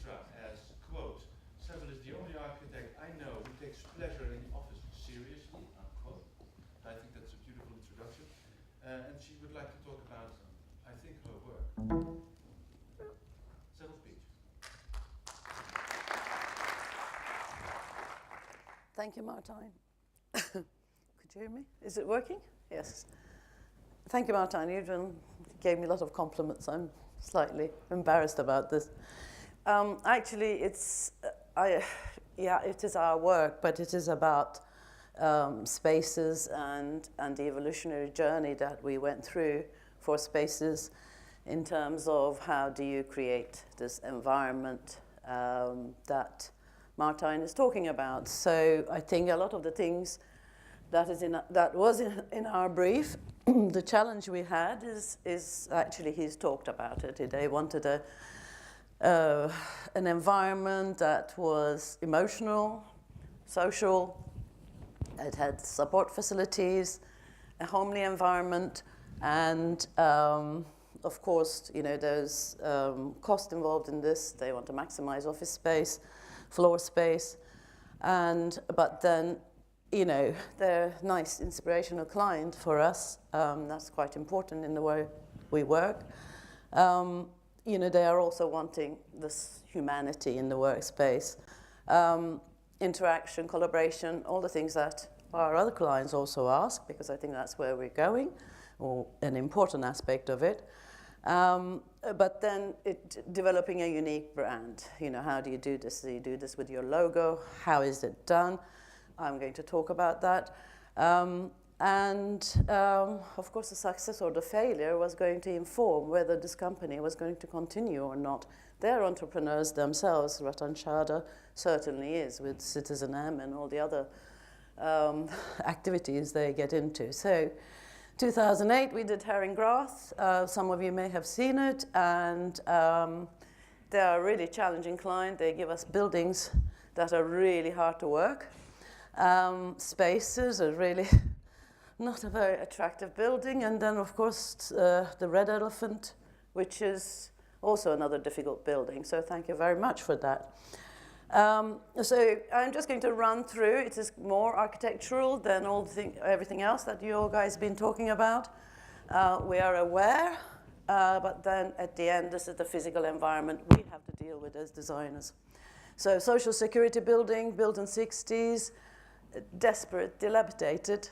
mantra as, quote, Sevil is the only architect I know who takes pleasure in the office seriously, unquote. I think that's a beautiful introduction. And she would like to talk about, I think, her work. Sevil Peach. Thank you, Martijn. Could you hear me? Is it working? Yes. Thank you, Martijn. You gave me a lot of compliments. I'm slightly embarrassed about this. Actually, it is our work, but it is about spaces and the evolutionary journey that we went through for spaces in terms of how do you create this environment that Martijn is talking about. So I think a lot of the things that was in our brief, the challenge we had is actually he's talked about it. They wanted an environment that was emotional, social. It had support facilities, a homely environment, and of course, there's cost involved in this. They want to maximize office space, floor space, but then, they're a nice, inspirational client for us. That's quite important in the way we work. They are also wanting this humanity in the workspace. Interaction, collaboration, all the things that our other clients also ask, because I think that's where we're going, or an important aspect of it. But then developing a unique brand. How do you do this? Do you do this with your logo? How is it done? I'm going to talk about that. Of course, the success or the failure was going to inform whether this company was going to continue or not. They're entrepreneurs themselves. Ratan Chadha certainly is, with Citizen M and all the other activities they get into. So 2008, we did Herring Grath. Some of you may have seen it. And they are a really challenging client. They give us buildings that are really hard to work. Spaces are really not a very attractive building. And then, of course, the Red Elephant, which is also another difficult building. So thank you very much for that. So I'm just going to run through. It is more architectural than everything else that you all guys have been talking about. We are aware, but then at the end, this is the physical environment we have to deal with as designers. So social security building, built in the 60s, desperate, dilapidated.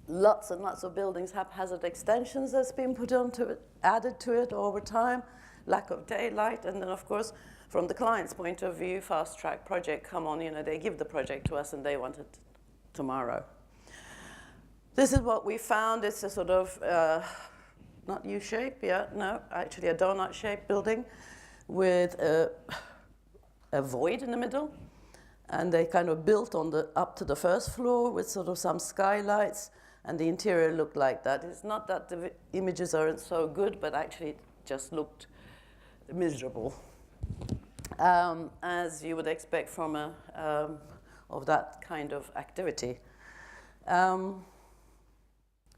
Lots and lots of buildings, haphazard extensions that's been put onto it, added to it over time, lack of daylight, and then of course, from the client's point of view, fast track project, come on, they give the project to us and they want it tomorrow. This is what we found. It's a sort of, not U-shape, actually a donut-shaped building with a void in the middle. And they kind of built up to the first floor with sort of some skylights, and the interior looked like that. It's not that the images aren't so good, but actually it just looked miserable, as you would expect from of that kind of activity.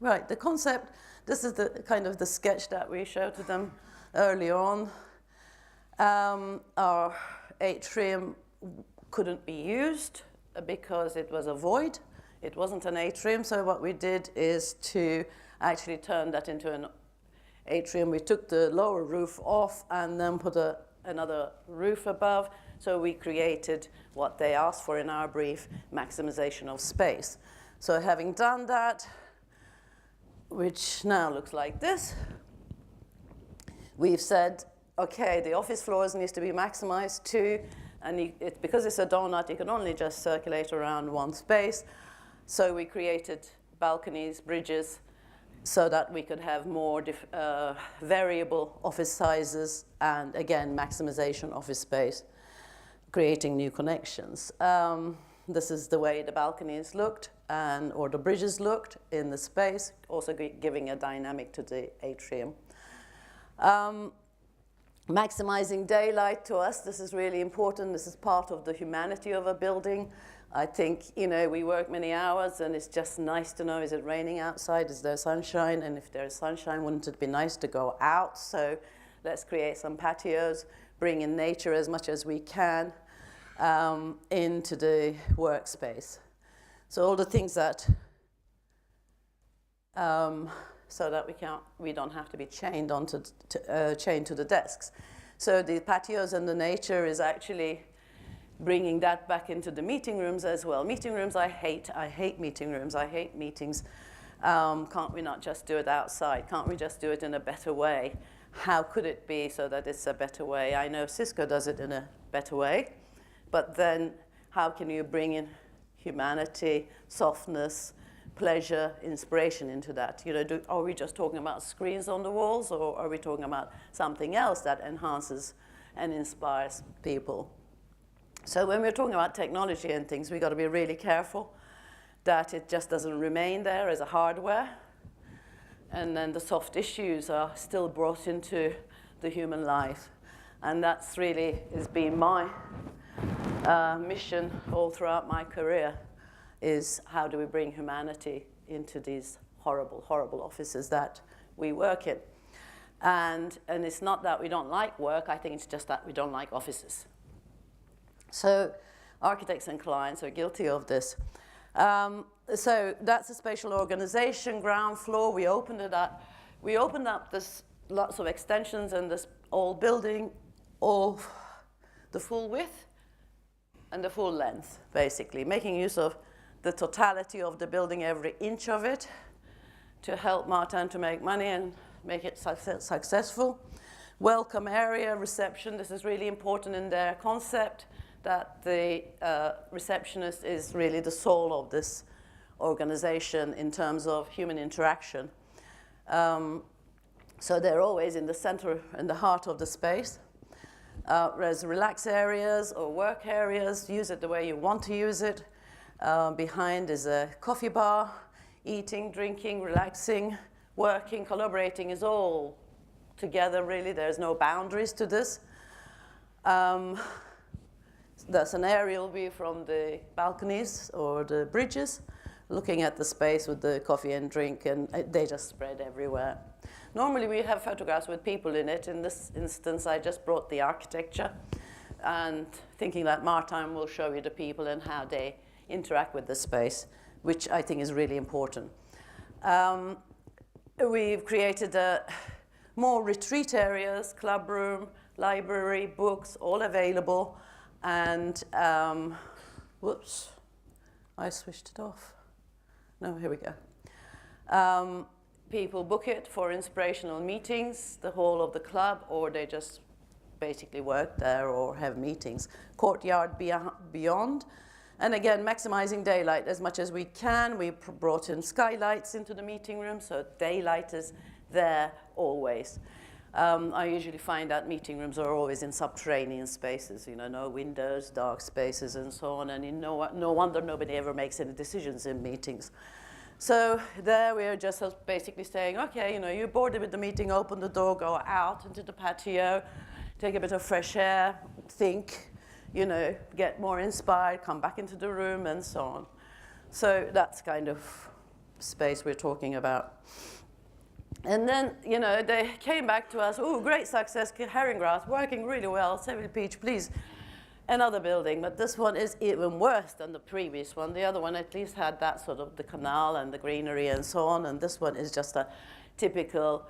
Right, the concept. This is the kind of the sketch that we showed to them early on. Our atrium couldn't be used because it was a void. It wasn't an atrium, so what we did is to actually turn that into an atrium. We took the lower roof off and then put another roof above, so we created what they asked for in our brief, maximization of space. So having done that, which now looks like this, we've said, okay, the office floors needs to be maximized too. And because it's a donut, you can only just circulate around one space. So we created balconies, bridges, so that we could have more variable office sizes and, again, maximization office space, creating new connections. This is the way the balconies looked, or the bridges looked in the space, also giving a dynamic to the atrium. Maximizing daylight to us, this is really important. This is part of the humanity of a building. I think, we work many hours and it's just nice to know, is it raining outside? Is there sunshine? And if there's sunshine, wouldn't it be nice to go out? So let's create some patios. bring in nature as much as we can into the workspace. So all the things that, so that we don't have to be chained chained to the desks. So the patios and the nature is actually bringing that back into the meeting rooms as well. Meeting rooms, I hate meeting rooms. I hate meetings. Can't we not just do it outside? Can't we just do it in a better way? How could it be so that it's a better way? I know Cisco does it in a better way, but then how can you bring in humanity, softness, pleasure, inspiration into that? You know, are we just talking about screens on the walls, or are we talking about something else that enhances and inspires people? So when we're talking about technology and things, we've got to be really careful that it just doesn't remain there as a hardware, and then the soft issues are still brought into the human life. And that's really has been my mission all throughout my career, is how do we bring humanity into these horrible, horrible offices that we work in. And it's not that we don't like work, I think it's just that we don't like offices. So architects and clients are guilty of this. So that's a spatial organization, ground floor. We opened it up. We opened up this lots of extensions in this old building, of the full width and the full length, basically, making use of the totality of the building, every inch of it, to help Martin to make money and make it successful. Welcome area, reception. This is really important in their concept, that the receptionist is really the soul of this organization in terms of human interaction. So they're always in the center and the heart of the space. There's relax areas or work areas, use it the way you want to use it. Behind is a coffee bar, eating, drinking, relaxing, working, collaborating is all together really. There's no boundaries to this. That's an aerial view from the balconies or the bridges, looking at the space with the coffee and drink, and they just spread everywhere. Normally we have photographs with people in it. In this instance, I just brought the architecture, and thinking that Martin will show you the people and how they interact with the space, which I think is really important. We've created more retreat areas, club room, library, books, all available. And, whoops, I switched it off. No, here we go. People book it for inspirational meetings, the whole of the club, or they just basically work there or have meetings. Courtyard beyond. And again, maximizing daylight as much as we can. We brought in skylights into the meeting room, so daylight is there always. I usually find that meeting rooms are always in subterranean spaces, you know, no windows, dark spaces, and so on. And no wonder nobody ever makes any decisions in meetings. So there we are just basically saying, okay, you know, you're bored with the meeting, open the door, go out into the patio, take a bit of fresh air, think, you know, get more inspired, come back into the room, and so on. So that's kind of space we're talking about. And then, you know, they came back to us, oh, great success, Herringgrass, working really well, Sevil Peach, please, another building. But this one is even worse than the previous one. The other one at least had that sort of the canal and the greenery and so on, and this one is just a typical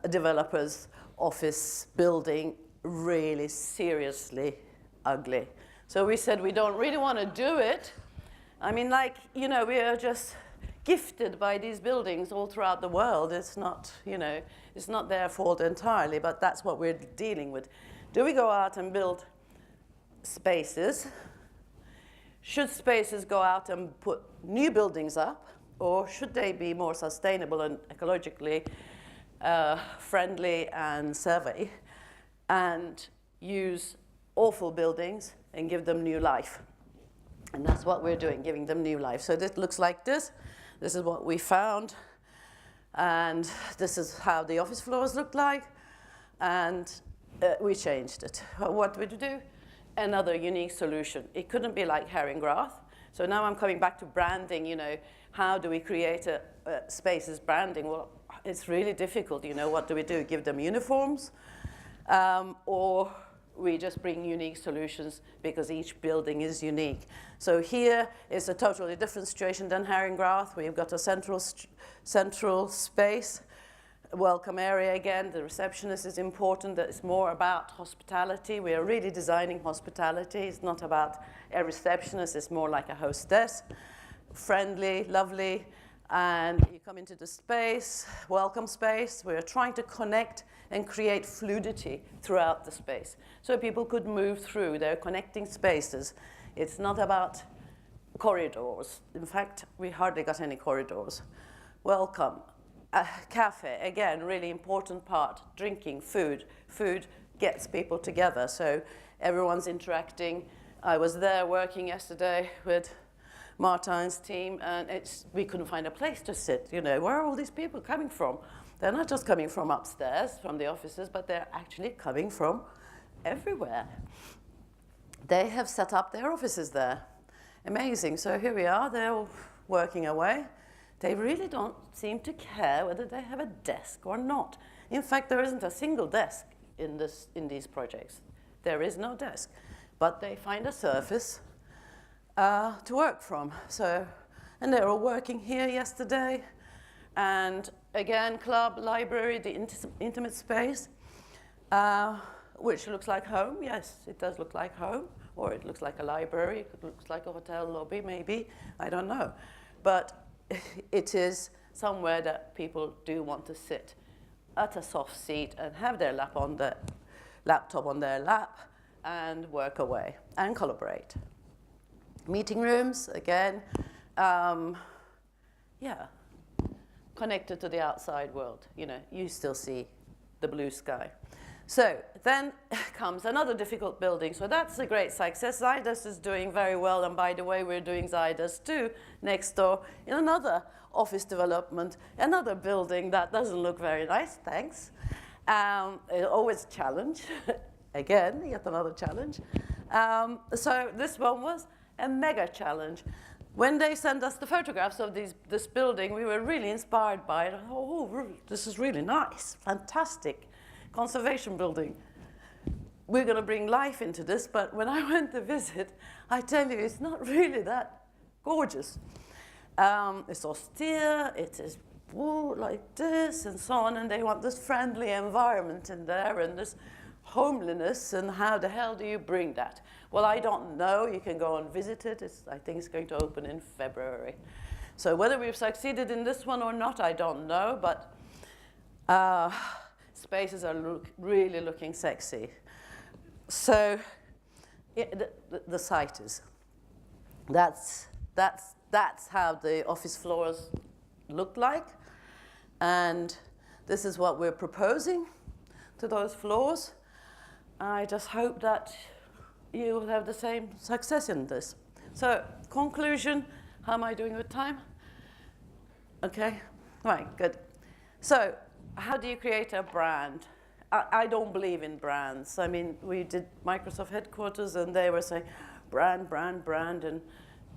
developer's office building, really seriously ugly. So we said we don't really want to do it. I mean, like, you know, we are just gifted by these buildings all throughout the world. It's not, you know, it's not their fault entirely, but that's what we're dealing with. Do we go out and build spaces? Should spaces go out and put new buildings up, or should they be more sustainable and ecologically friendly and savvy, and use awful buildings and give them new life? And that's what we're doing, giving them new life. So this looks like this. This is what we found. And this is how the office floors looked like. And we changed it. What did we do? Another unique solution. It couldn't be like Herringgrass. So now I'm coming back to branding, you know, how do we create a spaces branding? Well, it's really difficult, you know, what do we do? Give them uniforms? Or we just bring unique solutions because each building is unique. So here is a totally different situation than Haringgrath. We've got a central space, welcome area again. The receptionist is important. It's more about hospitality. We are really designing hospitality. It's not about a receptionist. It's more like a hostess, friendly, lovely. And you come into the space, welcome space. We're trying to connect and create fluidity throughout the space so people could move through. They're connecting spaces. It's not about corridors. In fact, we hardly got any corridors. Welcome. A cafe, again, really important part. Drinking, food. Food gets people together, so everyone's interacting. I was there working yesterday with Martin's team, and we couldn't find a place to sit. You know, where are all these people coming from? They're not just coming from upstairs, from the offices, but they're actually coming from everywhere. They have set up their offices there. Amazing. So here we are. They're all working away. They really don't seem to care whether they have a desk or not. In fact, there isn't a single desk in these projects. There is no desk. But they find a surface to work from. And they were all working here yesterday. And again, club, library, the intimate space, which looks like home. Yes, it does look like home. Or it looks like a library. It looks like a hotel lobby, maybe. I don't know. But it is somewhere that people do want to sit at a soft seat and have their laptop on their lap and work away and collaborate. Meeting rooms, again, connected to the outside world. You know, you still see the blue sky. So then comes another difficult building. So that's a great success. Zydus is doing very well. And by the way, we're doing Zydus too next door in another office development, another building that doesn't look very nice, thanks. Always a challenge. Again, yet another challenge. So this one was a mega challenge. When they sent us the photographs of this building, we were really inspired by it. Oh, this is really nice, fantastic. Conservation building. We're going to bring life into this, but when I went to visit, I tell you, it's not really that gorgeous. It's austere, it is like this and so on, and they want this friendly environment in there and this homeliness, and how the hell do you bring that? Well, I don't know. You can go and visit it. I think it's going to open in February. So whether we've succeeded in this one or not, I don't know, but spaces are really looking sexy. So the site is. That's how the office floors look like. And this is what we're proposing to those floors. I just hope that you will have the same success in this. So conclusion, how am I doing with time? Okay, right, good. So how do you create a brand? I don't believe in brands. I mean, we did Microsoft headquarters, and they were saying, brand, brand, brand,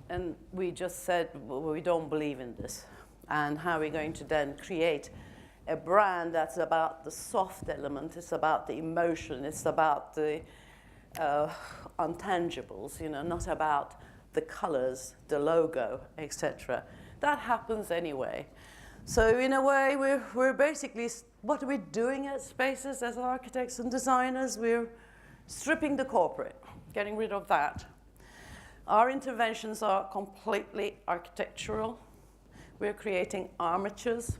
and we just said, well, we don't believe in this. And how are we going to then create a brand that's about the soft element, it's about the emotion, it's about the intangibles, you know, not about the colors, the logo, etc. That happens anyway. So in a way, we're basically, what are we doing at Spaces as architects and designers? We're stripping the corporate, getting rid of that. Our interventions are completely architectural. We're creating armatures,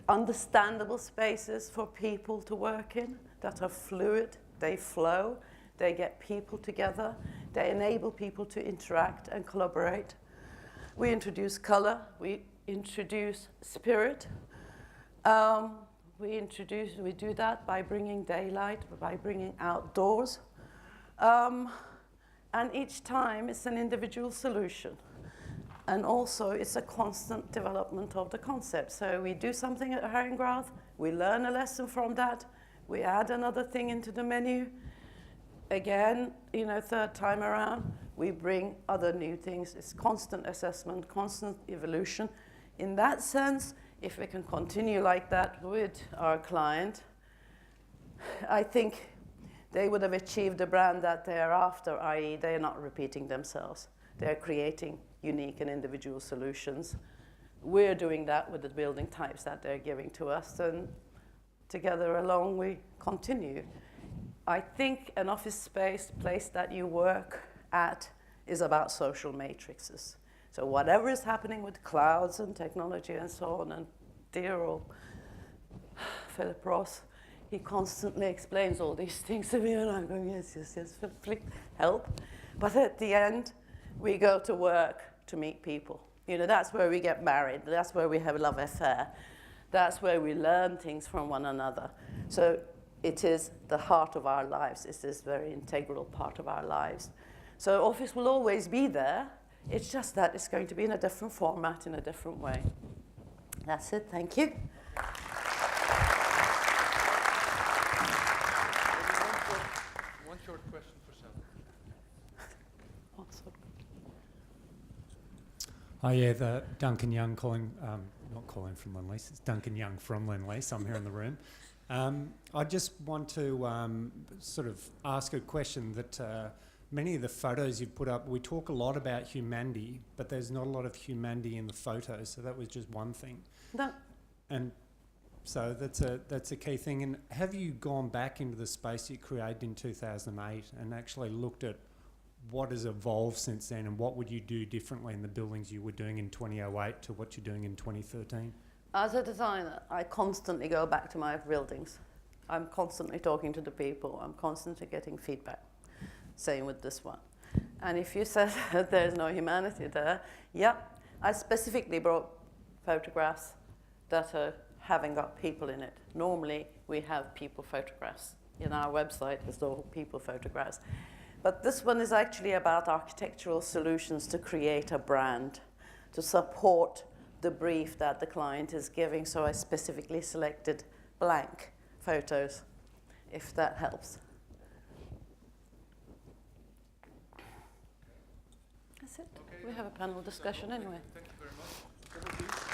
understandable spaces for people to work in that are fluid, they flow, they get people together, they enable people to interact and collaborate. We introduce color, we introduce spirit. We do that by bringing daylight, by bringing outdoors. And each time it's an individual solution. And also it's a constant development of the concept. So we do something at Haringgrath, we learn a lesson from that, we add another thing into the menu. Again, you know, third time around, we bring other new things. It's constant assessment, constant evolution. In that sense, if we can continue like that with our client, I think they would have achieved the brand that they are after, i.e. they're not repeating themselves. They're creating unique and individual solutions. We're doing that with the building types that they're giving to us, and together along we continue. I think an office space, place that you work at, is about social matrices. So whatever is happening with clouds and technology and so on, and dear old Philip Ross, he constantly explains all these things to me, and I'm going, yes, yes, yes, please help. But at the end, we go to work to meet people. You know, that's where we get married. That's where we have a love affair. That's where we learn things from one another. So it is the heart of our lives. It's this very integral part of our lives. So office will always be there. It's just that it's going to be in a different format, in a different way. That's it. Thank you. One short question for Sevil. Oh yeah, the Duncan Young calling, not calling from Lendlease, it's Duncan Young from Lendlease. I'm here in the room. I just want to sort of ask a question that many of the photos you've put up, we talk a lot about humanity, but there's not a lot of humanity in the photos, so that was just one thing. No. And so that's a key thing. And have you gone back into the space you created in 2008 and actually looked at what has evolved since then, and what would you do differently in the buildings you were doing in 2008 to what you're doing in 2013? As a designer, I constantly go back to my buildings. I'm constantly talking to the people. I'm constantly getting feedback. Same with this one. And if you said that there's no humanity there, yeah, I specifically brought photographs that haven't got people in it. Normally, we have people photographs. In our website, there's all people photographs. But this one is actually about architectural solutions to create a brand, to support the brief that the client is giving. So I specifically selected blank photos, if that helps. That's it. Okay, we have a panel discussion anyway. Thank you very much.